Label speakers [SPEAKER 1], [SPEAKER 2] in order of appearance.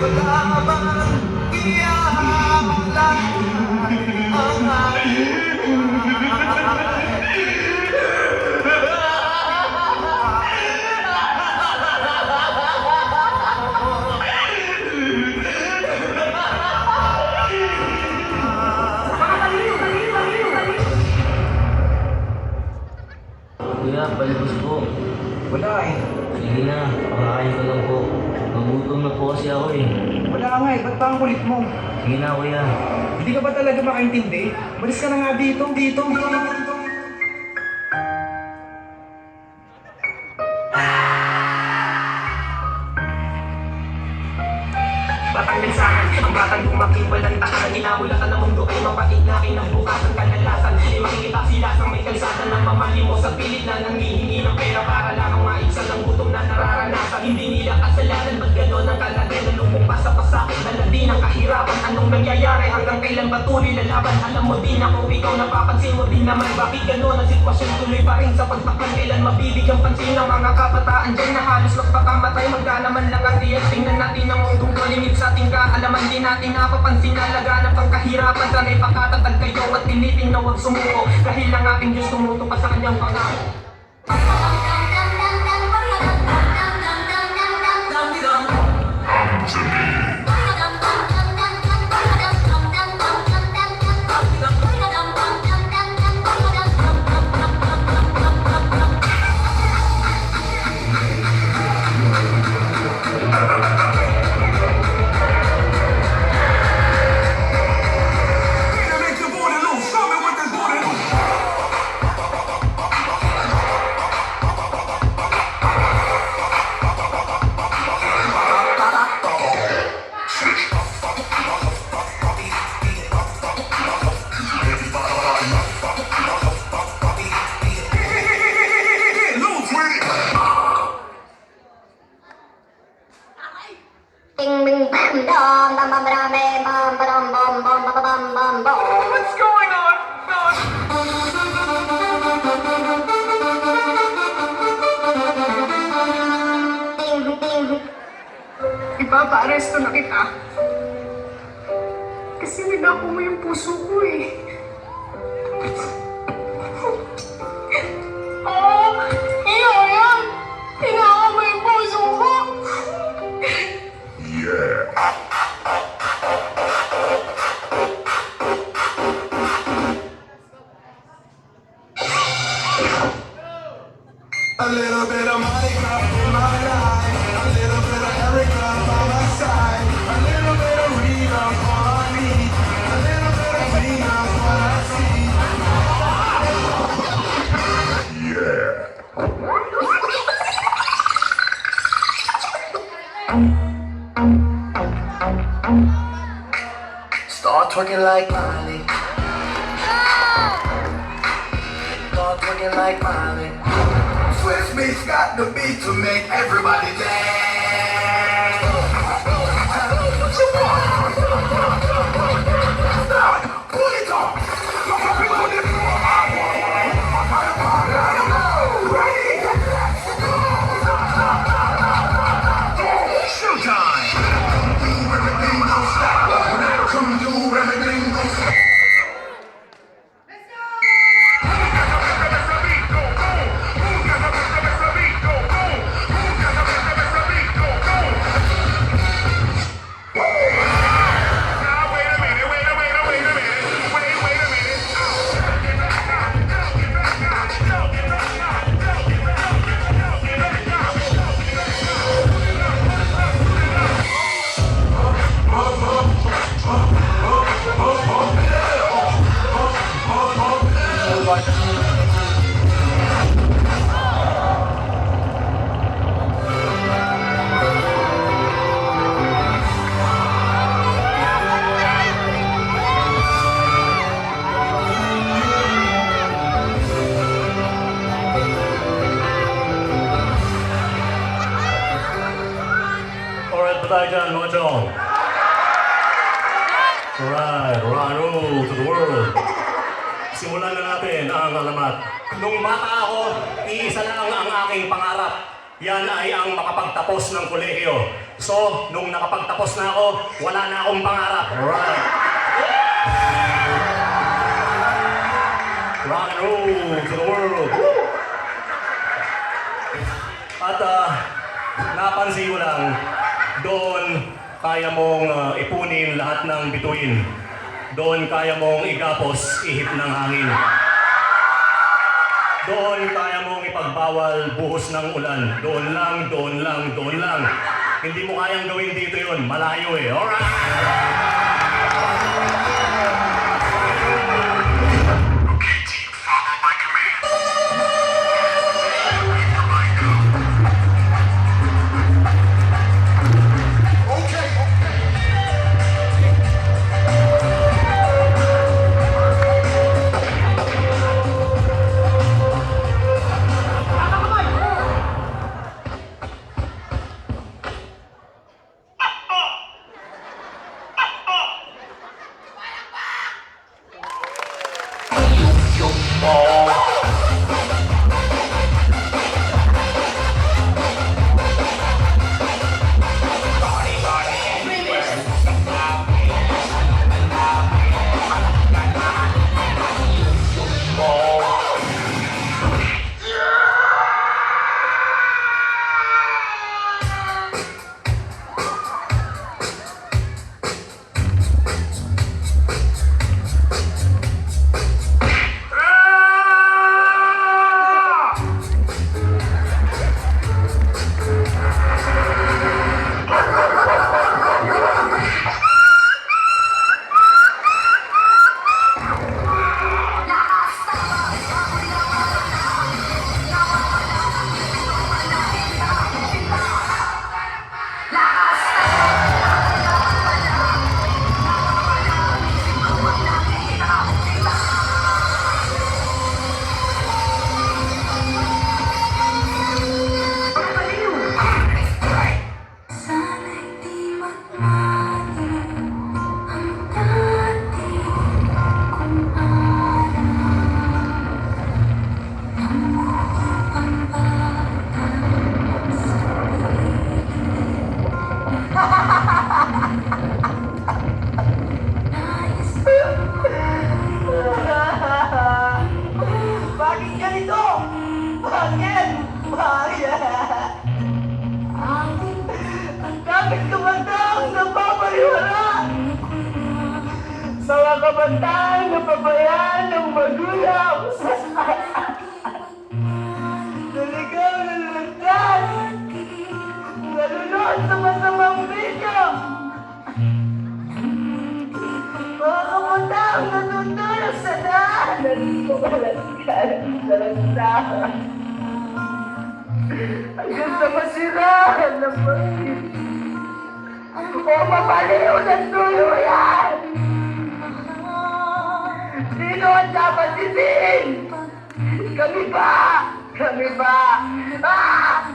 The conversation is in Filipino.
[SPEAKER 1] Kuya, palibos po.
[SPEAKER 2] Wala eh.
[SPEAKER 1] Sige na, pakain ko lang po. Nagutom na po kasi ako eh.
[SPEAKER 2] Wala nga eh. Ba't pa ang kulit mo?
[SPEAKER 1] Sige na kuya.
[SPEAKER 2] Hindi ka ba talaga makaintindi? Malis ka na nga dito.
[SPEAKER 3] Batang mensahan, ang batang lumaki, walang tahanan. Inamulatan ng mundo ay mapait na kinabukasan kadalasan. Di makikita sila sa may kalsada ng pamalimos at pilit na nangihingi ng pera para lamang maibsan ang gutom na nararanasan. Hindi nila kasalanan, ba't gano'n ang kalagayan? Lumumpas sa pasakit, dala din ang kahirapan. Anong nangyayari hanggang kailan patuloy lalaban? Alam mo din ako, ikaw napapansin mo din naman. Bakit gano'n ang sitwasyon tuloy pa rin sa pagtakpan? Kailan mabibigyan pansin ng mga kabataan dyan na halos magpakamatay? Magkalaman lang ang diyan. Tingnan natin ang mundong kalimit sa ating kaalaman. Din natin napapansin na laganap ang kahirapan. Sana'y pakatatag kayo at pilitin na huwag sumuko, dahil ang aking Diyos tumuto pa sa kanyang pangako.
[SPEAKER 4] Ding ding bam dum bam bam bam bam bam bam bam bam bam bam bam.
[SPEAKER 3] What's going on?
[SPEAKER 4] Ding ding.
[SPEAKER 3] Ipapa-aresto na kita. Kasi nilako mo yung puso ko eh. Oh, iyo yan! Tinaka mo yung puso ko!
[SPEAKER 5] A little bit of Monica in my life, a little bit of Erica by my side, a little bit of Rita all I need, a little bit of Tina what I see. Start twerking like Miley. Start twerking like Miley. Swiss beats got the beat to make everybody dance. What you want? Stop. Pull it off. Showtime. Do everything, don't stop. When I come, do everything, don't stop.
[SPEAKER 6] tayo dyan, mga chong. Alright, Rano to the world. Simulan na natin ang alamat. Nung bata ako, iisa lang ang aking pangarap. Yan ay ang makapagtapos ng kolehiyo. So, nung nakapagtapos na ako, wala na akong pangarap. Alright. Rock and roll to the world. At napansin ko lang, doon kaya mong ipunin lahat ng bituin. Doon kaya mong igapos ihip ng hangin. Doon kaya mong ipagbawal buhos ng ulan. Doon lang, doon lang, doon lang. Hindi mo kayang gawin dito yun. Malayo eh. Alright!
[SPEAKER 3] Bakit kabatang napapaliwala? Mga kabatang napabayaan ng magulang. Naligaw na nalagdas. Nalunod sa masamang bisyo. Mga kabatang natutulog sa daanan. Kumalaskan sa lansangan. Hanggang sa masirahan ng pagkit. O mapaliw ng tuluyan! Sino ang dapat sisihin? Kami ba? Kami ba? Ah!